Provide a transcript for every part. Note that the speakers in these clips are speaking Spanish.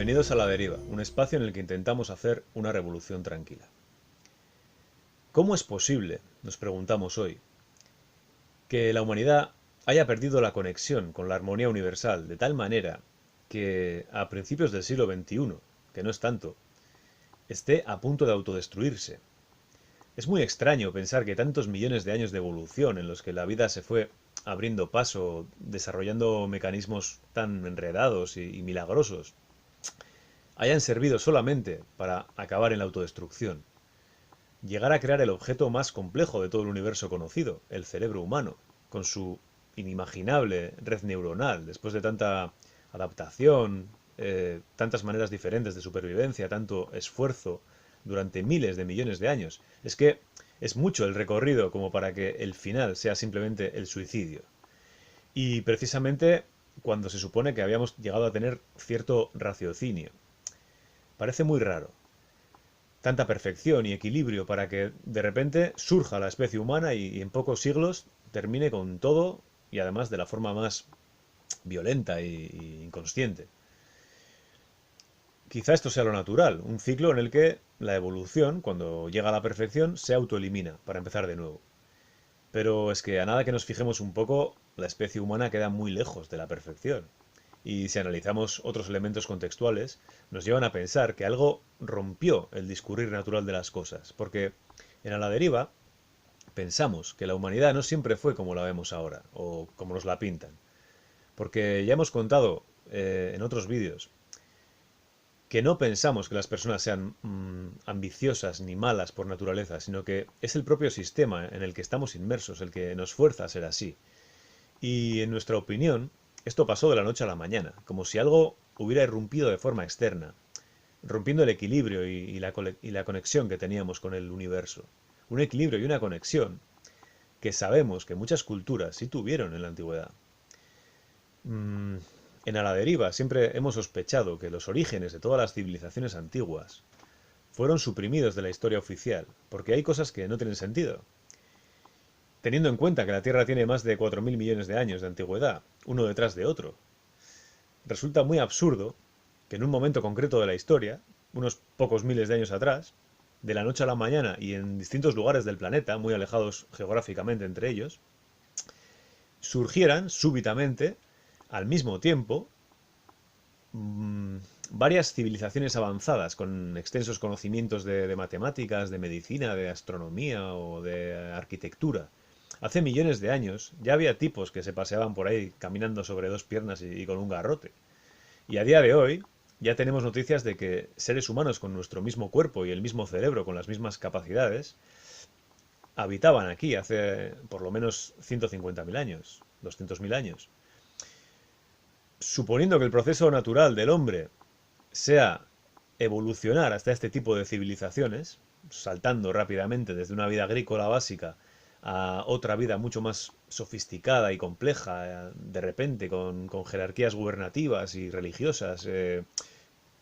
Bienvenidos a La Deriva, un espacio en el que intentamos hacer una revolución tranquila. ¿Cómo es posible, nos preguntamos hoy, que la humanidad haya perdido la conexión con la armonía universal de tal manera que a principios del siglo XXI, que no es tanto, esté a punto de autodestruirse? Es muy extraño pensar que tantos millones de años de evolución en los que la vida se fue abriendo paso, desarrollando mecanismos tan enredados y milagrosos, hayan servido solamente para acabar en la autodestrucción. Llegar a crear el objeto más complejo de todo el universo conocido, el cerebro humano, con su inimaginable red neuronal, después de tanta adaptación, tantas maneras diferentes de supervivencia, tanto esfuerzo durante miles de millones de años. Es que es mucho el recorrido como para que el final sea simplemente el suicidio. Y precisamente cuando se supone que habíamos llegado a tener cierto raciocinio. Parece muy raro. Tanta perfección y equilibrio para que de repente surja la especie humana y en pocos siglos termine con todo y además de la forma más violenta y inconsciente. Quizá esto sea lo natural, un ciclo en el que la evolución, cuando llega a la perfección, se autoelimina para empezar de nuevo. Pero es que a nada que nos fijemos un poco, la especie humana queda muy lejos de la perfección. Y si analizamos otros elementos contextuales, nos llevan a pensar que algo rompió el discurrir natural de las cosas, porque en A la Deriva pensamos que la humanidad no siempre fue como la vemos ahora, o como nos la pintan. Porque ya hemos contado en otros vídeos que no pensamos que las personas sean ambiciosas ni malas por naturaleza, sino que es el propio sistema en el que estamos inmersos el que nos fuerza a ser así. Y en nuestra opinión, esto pasó de la noche a la mañana, como si algo hubiera irrumpido de forma externa, rompiendo el equilibrio y la conexión que teníamos con el universo. Un equilibrio y una conexión que sabemos que muchas culturas sí tuvieron en la antigüedad. En A la Deriva siempre hemos sospechado que los orígenes de todas las civilizaciones antiguas fueron suprimidos de la historia oficial, porque hay cosas que no tienen sentido. Teniendo en cuenta que la Tierra tiene más de 4.000 millones de años de antigüedad, uno detrás de otro, resulta muy absurdo que en un momento concreto de la historia, unos pocos miles de años atrás, de la noche a la mañana y en distintos lugares del planeta, muy alejados geográficamente entre ellos, surgieran súbitamente, al mismo tiempo, varias civilizaciones avanzadas con extensos conocimientos de matemáticas, de medicina, de astronomía o de arquitectura. Hace millones de años ya había tipos que se paseaban por ahí caminando sobre dos piernas y con un garrote. Y a día de hoy ya tenemos noticias de que seres humanos con nuestro mismo cuerpo y el mismo cerebro, con las mismas capacidades, habitaban aquí hace por lo menos 150.000 años, 200.000 años. Suponiendo que el proceso natural del hombre sea evolucionar hasta este tipo de civilizaciones, saltando rápidamente desde una vida agrícola básica a otra vida mucho más sofisticada y compleja, de repente con jerarquías gubernativas y religiosas,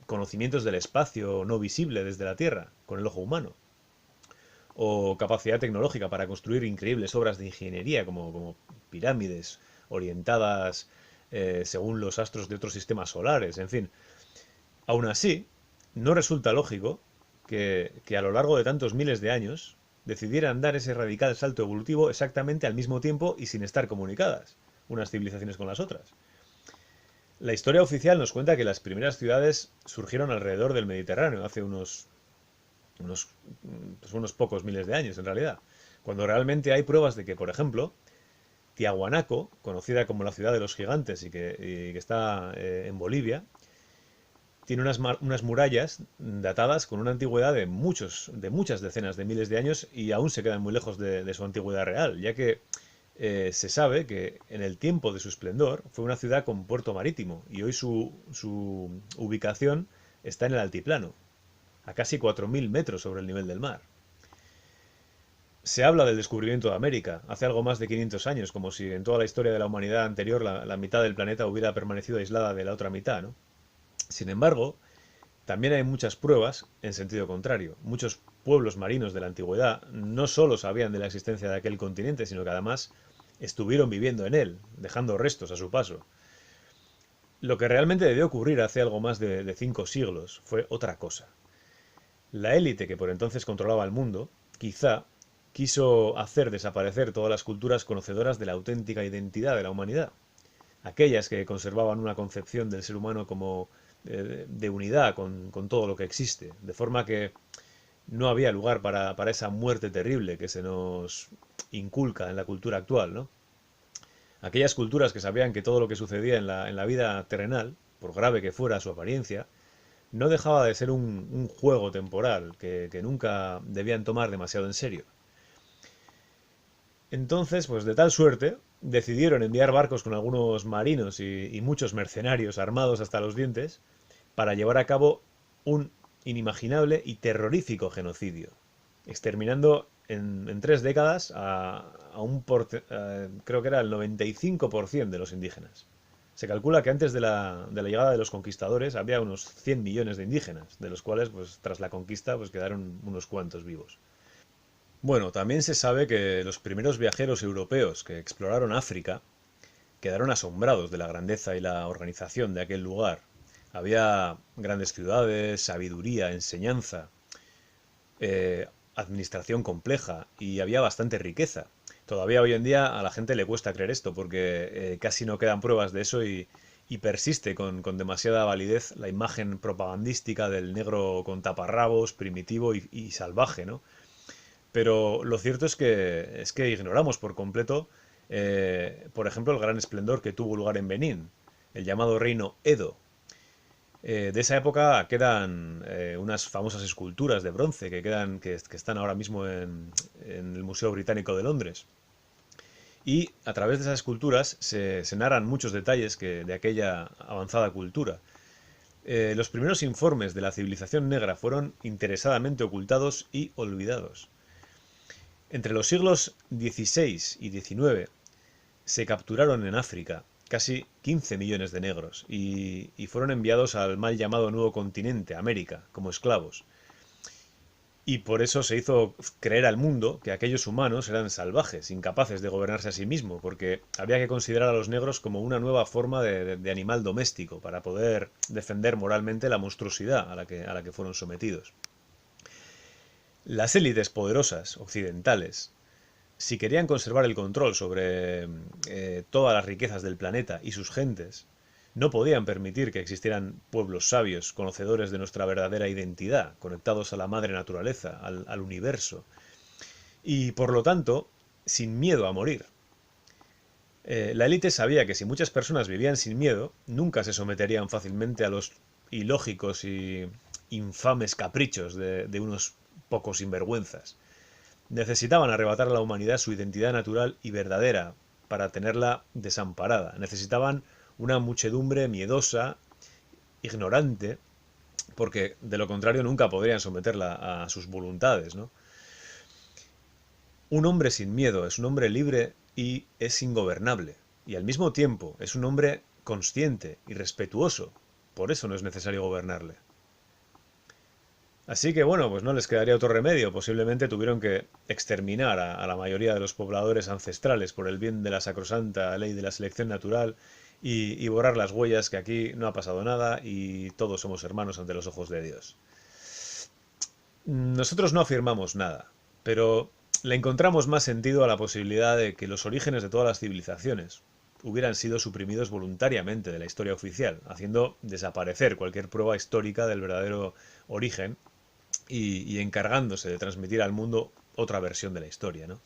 conocimientos del espacio no visible desde la Tierra, con el ojo humano, o capacidad tecnológica para construir increíbles obras de ingeniería como pirámides orientadas según los astros de otros sistemas solares, en fin. Aún así, no resulta lógico que a lo largo de tantos miles de años decidieran dar ese radical salto evolutivo exactamente al mismo tiempo y sin estar comunicadas unas civilizaciones con las otras. La historia oficial nos cuenta que las primeras ciudades surgieron alrededor del Mediterráneo hace unos pocos miles de años en realidad, cuando realmente hay pruebas de que, por ejemplo, Tiahuanaco, conocida como la ciudad de los gigantes y que está en Bolivia, tiene unas murallas datadas con una antigüedad de muchas decenas de miles de años y aún se quedan muy lejos de su antigüedad real, ya que se sabe que en el tiempo de su esplendor fue una ciudad con puerto marítimo y hoy su ubicación está en el altiplano, a casi 4.000 metros sobre el nivel del mar. Se habla del descubrimiento de América hace algo más de 500 años, como si en toda la historia de la humanidad anterior la mitad del planeta hubiera permanecido aislada de la otra mitad, ¿no? Sin embargo, también hay muchas pruebas en sentido contrario. Muchos pueblos marinos de la antigüedad no solo sabían de la existencia de aquel continente, sino que además estuvieron viviendo en él, dejando restos a su paso. Lo que realmente debió ocurrir hace algo más de 5 siglos fue otra cosa. La élite que por entonces controlaba el mundo, quizá, quiso hacer desaparecer todas las culturas conocedoras de la auténtica identidad de la humanidad. Aquellas que conservaban una concepción del ser humano como de unidad con todo lo que existe, de forma que no había lugar para esa muerte terrible que se nos inculca en la cultura actual, ¿no? Aquellas culturas que sabían que todo lo que sucedía en la vida terrenal, por grave que fuera su apariencia, no dejaba de ser un juego temporal que nunca debían tomar demasiado en serio. Entonces, pues de tal suerte, decidieron enviar barcos con algunos marinos y muchos mercenarios armados hasta los dientes para llevar a cabo un inimaginable y terrorífico genocidio, exterminando en 3 décadas creo que era el 95% de los indígenas. Se calcula que antes de la llegada de los conquistadores había unos 100 millones de indígenas, de los cuales, pues, tras la conquista, pues, quedaron unos cuantos vivos. Bueno, también se sabe que los primeros viajeros europeos que exploraron África quedaron asombrados de la grandeza y la organización de aquel lugar. Había grandes ciudades, sabiduría, enseñanza, administración compleja y había bastante riqueza. Todavía hoy en día a la gente le cuesta creer esto porque casi no quedan pruebas de eso y persiste con demasiada validez la imagen propagandística del negro con taparrabos, primitivo y salvaje, ¿no? Pero lo cierto es que ignoramos por completo, por ejemplo, el gran esplendor que tuvo lugar en Benín, el llamado reino Edo. De esa época quedan unas famosas esculturas de bronce que están ahora mismo en el Museo Británico de Londres. Y a través de esas esculturas se narran muchos detalles de aquella avanzada cultura. Los primeros informes de la civilización negra fueron interesadamente ocultados y olvidados. Entre los siglos XVI y XIX se capturaron en África casi 15 millones de negros y fueron enviados al mal llamado Nuevo Continente, América, como esclavos. Y por eso se hizo creer al mundo que aquellos humanos eran salvajes, incapaces de gobernarse a sí mismos, porque había que considerar a los negros como una nueva forma de animal doméstico para poder defender moralmente la monstruosidad a la que fueron sometidos. Las élites poderosas occidentales, si querían conservar el control sobre todas las riquezas del planeta y sus gentes, no podían permitir que existieran pueblos sabios, conocedores de nuestra verdadera identidad, conectados a la madre naturaleza, al universo, y por lo tanto, sin miedo a morir. La élite sabía que si muchas personas vivían sin miedo, nunca se someterían fácilmente a los ilógicos y infames caprichos de unos pocos sinvergüenzas. Necesitaban arrebatar a la humanidad su identidad natural y verdadera para tenerla desamparada. Necesitaban una muchedumbre miedosa, ignorante, porque de lo contrario nunca podrían someterla a sus voluntades, ¿no? Un hombre sin miedo es un hombre libre y es ingobernable, y al mismo tiempo es un hombre consciente y respetuoso. Por eso no es necesario gobernarle. Así que bueno, pues no les quedaría otro remedio. Posiblemente tuvieron que exterminar a la mayoría de los pobladores ancestrales por el bien de la sacrosanta ley de la selección natural y borrar las huellas que aquí no ha pasado nada y todos somos hermanos ante los ojos de Dios. Nosotros no afirmamos nada, pero le encontramos más sentido a la posibilidad de que los orígenes de todas las civilizaciones hubieran sido suprimidos voluntariamente de la historia oficial, haciendo desaparecer cualquier prueba histórica del verdadero origen y encargándose de transmitir al mundo otra versión de la historia, ¿no?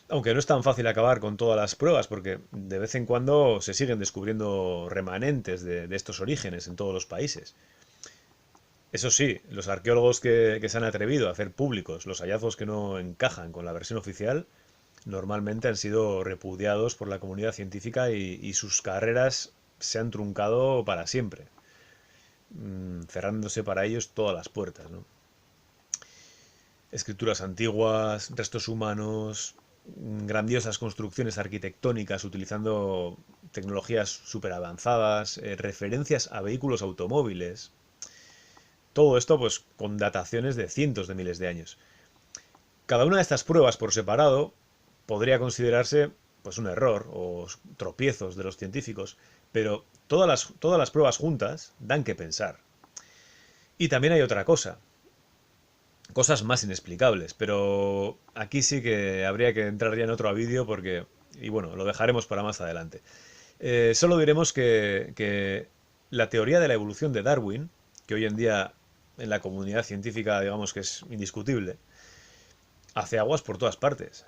Aunque no es tan fácil acabar con todas las pruebas, porque de vez en cuando se siguen descubriendo remanentes de estos orígenes en todos los países. Eso sí, los arqueólogos que se han atrevido a hacer públicos los hallazgos que no encajan con la versión oficial, normalmente han sido repudiados por la comunidad científica y sus carreras se han truncado para siempre, cerrándose para ellos todas las puertas, ¿no? Escrituras antiguas, restos humanos, grandiosas construcciones arquitectónicas utilizando tecnologías súper avanzadas, referencias a vehículos automóviles. Todo esto pues con dataciones de cientos de miles de años. Cada una de estas pruebas por separado podría considerarse pues un error o tropiezos de los científicos, pero todas las pruebas juntas dan que pensar. Y también hay otra cosa, cosas más inexplicables, pero aquí sí que habría que entrar ya en otro vídeo porque, y bueno, lo dejaremos para más adelante. Solo diremos que la teoría de la evolución de Darwin, que hoy en día en la comunidad científica digamos que es indiscutible, hace aguas por todas partes.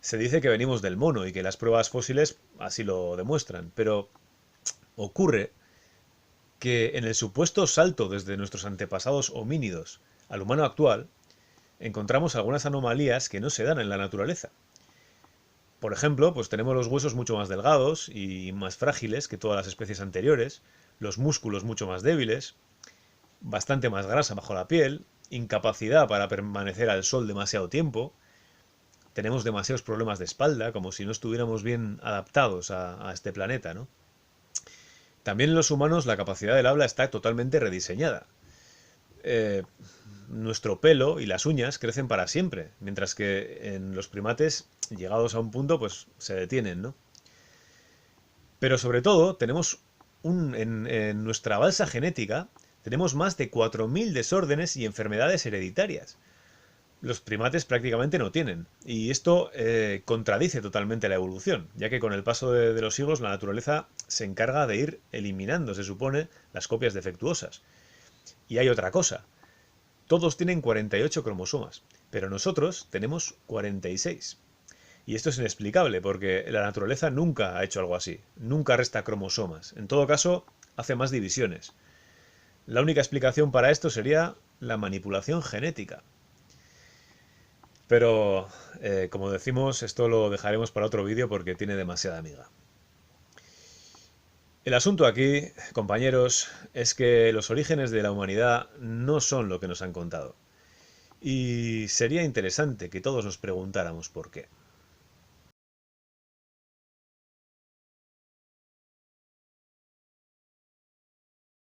Se dice que venimos del mono y que las pruebas fósiles así lo demuestran, pero ocurre que en el supuesto salto desde nuestros antepasados homínidos al humano actual, encontramos algunas anomalías que no se dan en la naturaleza. Por ejemplo, pues tenemos los huesos mucho más delgados y más frágiles que todas las especies anteriores, los músculos mucho más débiles, bastante más grasa bajo la piel, incapacidad para permanecer al sol demasiado tiempo, tenemos demasiados problemas de espalda, como si no estuviéramos bien adaptados a este planeta, ¿no? También en los humanos la capacidad del habla está totalmente rediseñada. Eh, Nuestro pelo y las uñas crecen para siempre, mientras que en los primates, llegados a un punto, pues se detienen, ¿no? Pero sobre todo, tenemos en nuestra balsa genética, tenemos más de 4.000 desórdenes y enfermedades hereditarias. Los primates prácticamente no tienen, y esto contradice totalmente la evolución, ya que con el paso de los siglos la naturaleza se encarga de ir eliminando, se supone, las copias defectuosas. Y hay otra cosa, todos tienen 48 cromosomas, pero nosotros tenemos 46. Y esto es inexplicable porque la naturaleza nunca ha hecho algo así, nunca resta cromosomas, en todo caso hace más divisiones. La única explicación para esto sería la manipulación genética. Pero, como decimos, esto lo dejaremos para otro vídeo porque tiene demasiada miga. El asunto aquí, compañeros, es que los orígenes de la humanidad no son lo que nos han contado. Y sería interesante que todos nos preguntáramos por qué.